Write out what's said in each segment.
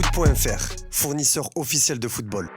Foot.fr, fournisseur officiel de football.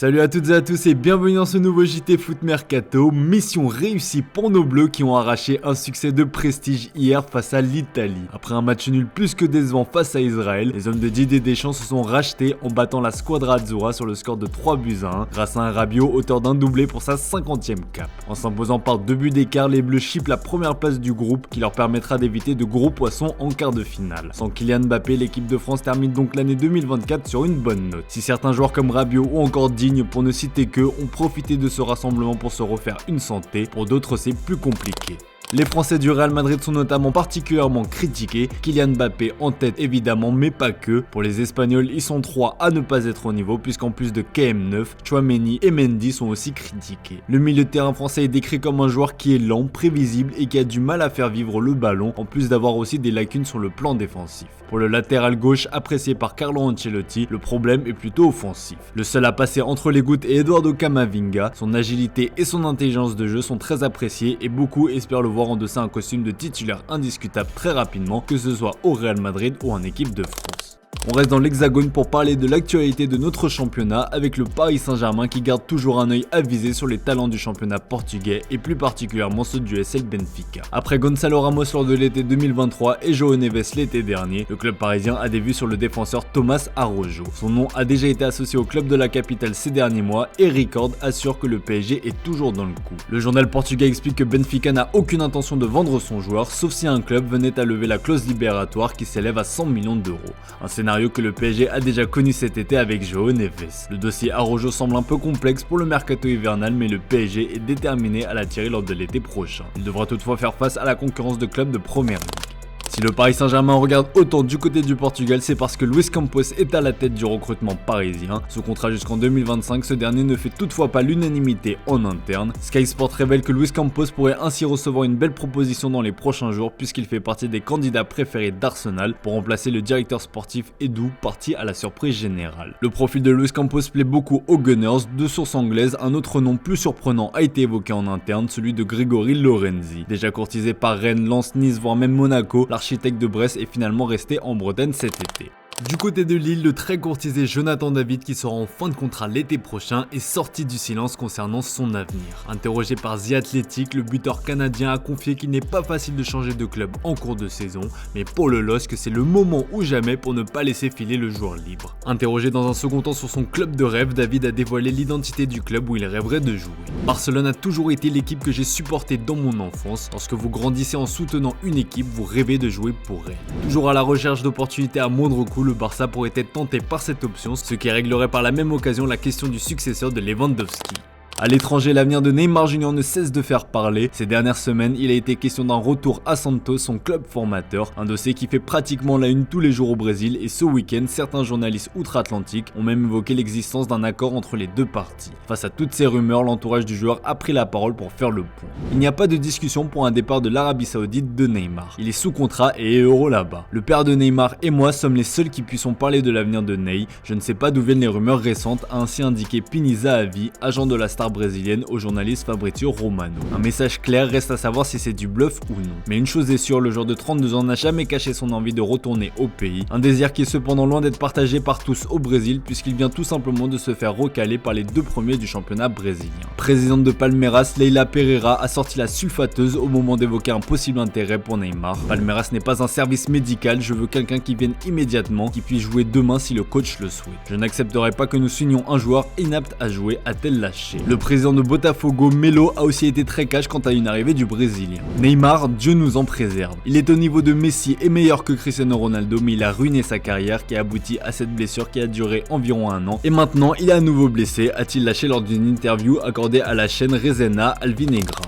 Salut à toutes et à tous et bienvenue dans ce nouveau JT Foot Mercato. Mission réussie pour nos bleus qui ont arraché un succès de prestige hier face à l'Italie. Après un match nul plus que décevant face à Israël, les hommes de Didier Deschamps se sont rachetés en battant la Squadra Azzurra sur le score de 3-1 grâce à un Rabiot auteur d'un doublé pour sa 50e cape. En s'imposant par 2 buts d'écart, les bleus chippent la première place du groupe qui leur permettra d'éviter de gros poissons en quart de finale. Sans Kylian Mbappé, l'équipe de France termine donc l'année 2024 sur une bonne note. Si certains joueurs comme Rabiot ou encore Digne, pour ne citer que, ont profité de ce rassemblement pour se refaire une santé, pour d'autres c'est plus compliqué. Les Français du Real Madrid sont notamment particulièrement critiqués, Kylian Mbappé en tête évidemment, mais pas que. Pour les Espagnols, ils sont 3 à ne pas être au niveau, puisqu'en plus de KM9, Tchouaméni et Mendy sont aussi critiqués. Le milieu de terrain français est décrit comme un joueur qui est lent, prévisible et qui a du mal à faire vivre le ballon, en plus d'avoir aussi des lacunes sur le plan défensif. Pour le latéral gauche, apprécié par Carlo Ancelotti, le problème est plutôt offensif. Le seul à passer entre les gouttes est Eduardo Camavinga, son agilité et son intelligence de jeu sont très appréciés et beaucoup espèrent le voir endosser un costume de titulaire indiscutable très rapidement, que ce soit au Real Madrid ou en équipe de France. On reste dans l'Hexagone pour parler de l'actualité de notre championnat avec le Paris Saint-Germain qui garde toujours un œil avisé sur les talents du championnat portugais et plus particulièrement ceux du SL Benfica. Après Gonçalo Ramos lors de l'été 2023 et João Neves l'été dernier, le club parisien a des vues sur le défenseur Tomás Araujo. Son nom a déjà été associé au club de la capitale ces derniers mois et Record assure que le PSG est toujours dans le coup. Le journal portugais explique que Benfica n'a aucune intention de vendre son joueur sauf si un club venait à lever la clause libératoire qui s'élève à 100 millions d'euros. Un scénario que le PSG a déjà connu cet été avec João Neves. Le dossier Araujo semble un peu complexe pour le mercato hivernal, mais le PSG est déterminé à l'attirer lors de l'été prochain. Il devra toutefois faire face à la concurrence de clubs de première ligue. Si le Paris Saint-Germain regarde autant du côté du Portugal, c'est parce que Luis Campos est à la tête du recrutement parisien. Sous contrat jusqu'en 2025, ce dernier ne fait toutefois pas l'unanimité en interne. Sky Sport révèle que Luis Campos pourrait ainsi recevoir une belle proposition dans les prochains jours puisqu'il fait partie des candidats préférés d'Arsenal pour remplacer le directeur sportif Edu, parti à la surprise générale. Le profil de Luis Campos plaît beaucoup aux Gunners. De sources anglaises, un autre nom plus surprenant a été évoqué en interne, celui de Grégory Lorenzi. Déjà courtisé par Rennes, Lens, Nice, voire même Monaco, l'architecte de Brest est finalement resté en Bretagne cet été. Du côté de Lille, le très courtisé Jonathan David, qui sera en fin de contrat l'été prochain, est sorti du silence concernant son avenir. Interrogé par The Athletic, le buteur canadien a confié qu'il n'est pas facile de changer de club en cours de saison, mais pour le LOSC, c'est le moment ou jamais pour ne pas laisser filer le joueur libre. Interrogé dans un second temps sur son club de rêve, David a dévoilé l'identité du club où il rêverait de jouer. Barcelone a toujours été l'équipe que j'ai supportée dans mon enfance. Lorsque vous grandissez en soutenant une équipe, vous rêvez de jouer pour elle. Toujours à la recherche d'opportunités à moindre coût, le Barça pourrait être tenté par cette option, ce qui réglerait par la même occasion la question du successeur de Lewandowski. À l'étranger, l'avenir de Neymar Jr ne cesse de faire parler. Ces dernières semaines, il a été question d'un retour à Santos, son club formateur, un dossier qui fait pratiquement la une tous les jours au Brésil et ce week-end, certains journalistes outre-Atlantique ont même évoqué l'existence d'un accord entre les deux parties. Face à toutes ces rumeurs, l'entourage du joueur a pris la parole pour faire le point. Il n'y a pas de discussion pour un départ de l'Arabie Saoudite de Neymar. Il est sous contrat et est heureux là-bas. Le père de Neymar et moi sommes les seuls qui puissons parler de l'avenir de Ney. Je ne sais pas d'où viennent les rumeurs récentes, a ainsi indiqué Pini Zahavi, agent de la star brésilienne, au journaliste Fabrizio Romano. Un message clair, reste à savoir si c'est du bluff ou non. Mais une chose est sûre, le joueur de 32 ans n'a jamais caché son envie de retourner au pays, un désir qui est cependant loin d'être partagé par tous au Brésil puisqu'il vient tout simplement de se faire recaler par les deux premiers du championnat brésilien. Présidente de Palmeiras, Leila Pereira a sorti la sulfateuse au moment d'évoquer un possible intérêt pour Neymar. Palmeiras n'est pas un service médical, je veux quelqu'un qui vienne immédiatement, qui puisse jouer demain si le coach le souhaite. Je n'accepterai pas que nous signions un joueur inapte à jouer, a-t-elle lâché. Le président de Botafogo, Melo, a aussi été très cash quant à une arrivée du Brésilien. Neymar, Dieu nous en préserve. Il est au niveau de Messi et meilleur que Cristiano Ronaldo, mais il a ruiné sa carrière qui a abouti à cette blessure qui a duré environ 1 an. Et maintenant, il est à nouveau blessé, a-t-il lâché lors d'une interview accordée à la chaîne Rezena Alvinegra.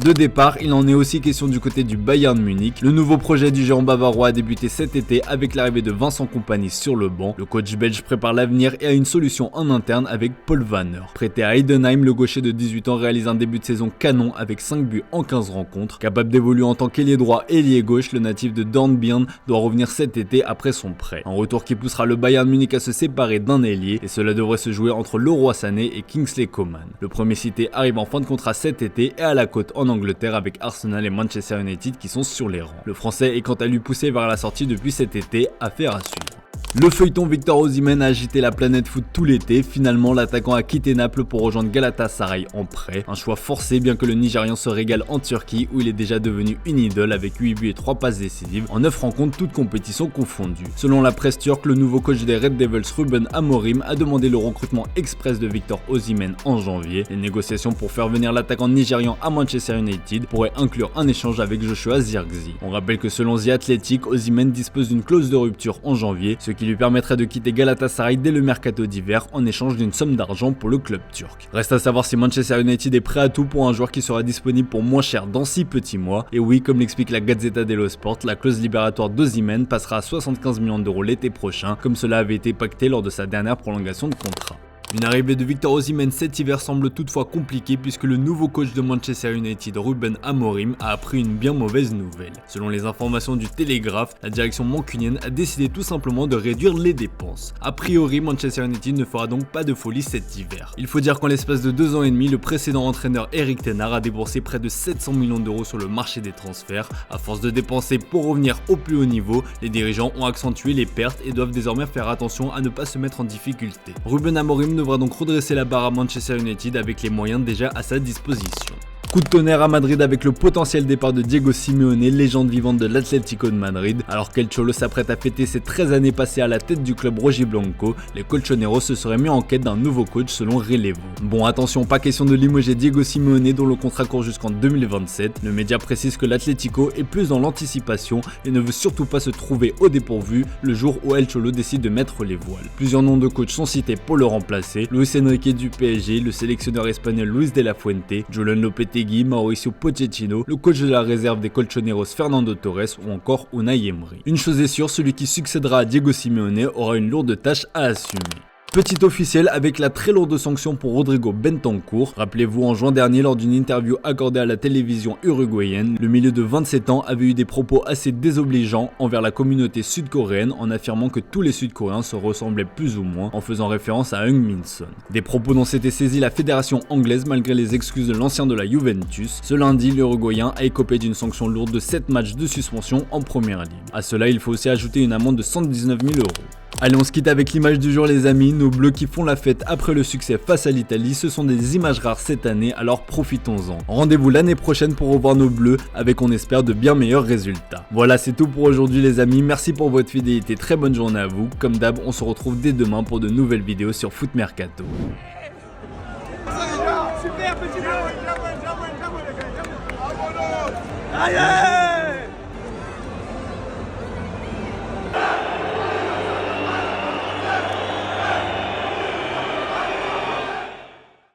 De départ, il en est aussi question du côté du Bayern Munich. Le nouveau projet du géant bavarois a débuté cet été avec l'arrivée de Vincent Kompany sur le banc. Le coach belge prépare l'avenir et a une solution en interne avec Paul Wanner. Prêté à Heidenheim, le gaucher de 18 ans réalise un début de saison canon avec 5 buts en 15 rencontres. Capable d'évoluer en tant qu'ailier droit et ailier gauche, le natif de Dornbirn doit revenir cet été après son prêt. Un retour qui poussera le Bayern Munich à se séparer d'un ailier et cela devrait se jouer entre Leroy Sané et Kingsley Coman. Le premier cité arrive en fin de contrat cet été et à la cote en en Angleterre avec Arsenal et Manchester United qui sont sur les rangs. Le français est quant à lui poussé vers la sortie depuis cet été, affaire à suivre. Le feuilleton Victor Osimhen a agité la planète foot tout l'été. Finalement, l'attaquant a quitté Naples pour rejoindre Galatasaray en prêt. Un choix forcé bien que le Nigérian se régale en Turquie où il est déjà devenu une idole avec 8 buts et 3 passes décisives en 9 rencontres toutes compétitions confondues. Selon la presse turque, le nouveau coach des Red Devils Ruben Amorim a demandé le recrutement express de Victor Osimhen en janvier. Les négociations pour faire venir l'attaquant nigérian à Manchester United pourraient inclure un échange avec Joshua Zirkzee. On rappelle que selon The Athletic, Osimhen dispose d'une clause de rupture en janvier, ce qui lui permettrait de quitter Galatasaray dès le mercato d'hiver en échange d'une somme d'argent pour le club turc. Reste à savoir si Manchester United est prêt à tout pour un joueur qui sera disponible pour moins cher dans 6 petits mois. Et oui, comme l'explique la Gazzetta dello Sport, la clause libératoire d'Osimhen passera à 75 millions d'euros l'été prochain, comme cela avait été pacté lors de sa dernière prolongation de contrat. Une arrivée de Victor Osimhen cet hiver semble toutefois compliquée puisque le nouveau coach de Manchester United, Ruben Amorim, a appris une bien mauvaise nouvelle. Selon les informations du Télégraphe, la direction mancunienne a décidé tout simplement de réduire les dépenses. A priori, Manchester United ne fera donc pas de folie cet hiver. Il faut dire qu'en l'espace de 2 ans et demi, le précédent entraîneur Erik ten Hag a déboursé près de 700 millions d'euros sur le marché des transferts. À force de dépenser pour revenir au plus haut niveau, les dirigeants ont accentué les pertes et doivent désormais faire attention à ne pas se mettre en difficulté. Ruben Amorim devra donc redresser la barre à Manchester United avec les moyens déjà à sa disposition. Coup de tonnerre à Madrid avec le potentiel départ de Diego Simeone, légende vivante de l'Atlético de Madrid. Alors qu'El Cholo s'apprête à fêter ses 13 années passées à la tête du club rojiblanco, les colchoneros se seraient mis en quête d'un nouveau coach selon Relevo. Bon, attention, pas question de limoger Diego Simeone dont le contrat court jusqu'en 2027. Le média précise que l'Atlético est plus dans l'anticipation et ne veut surtout pas se trouver au dépourvu le jour où El Cholo décide de mettre les voiles. Plusieurs noms de coachs sont cités pour le remplacer: Luis Enrique du PSG, le sélectionneur espagnol Luis de la Fuente, Julen Lopetegui, Mauricio Pochettino, le coach de la réserve des Colchoneros Fernando Torres ou encore Unai Emery. Une chose est sûre, celui qui succédera à Diego Simeone aura une lourde tâche à assumer. Petit officiel avec la très lourde sanction pour Rodrigo Bentancur. Rappelez-vous, en juin dernier, lors d'une interview accordée à la télévision uruguayenne, le milieu de 27 ans avait eu des propos assez désobligeants envers la communauté sud-coréenne en affirmant que tous les Sud-Coréens se ressemblaient plus ou moins, en faisant référence à Heung Min Son. Des propos dont s'était saisie la fédération anglaise malgré les excuses de l'ancien de la Juventus. Ce lundi, l'Uruguayen a écopé d'une sanction lourde de 7 matchs de suspension en première ligue. À cela, il faut aussi ajouter une amende de 119 000 euros. Allez, on se quitte avec l'image du jour les amis, nos bleus qui font la fête après le succès face à l'Italie, ce sont des images rares cette année, alors profitons-en. Rendez-vous l'année prochaine pour revoir nos bleus avec, on espère, de bien meilleurs résultats. Voilà, c'est tout pour aujourd'hui les amis, merci pour votre fidélité, très bonne journée à vous. Comme d'hab, on se retrouve dès demain pour de nouvelles vidéos sur Foot Mercato. Super petit bleu. Aïe, aïe.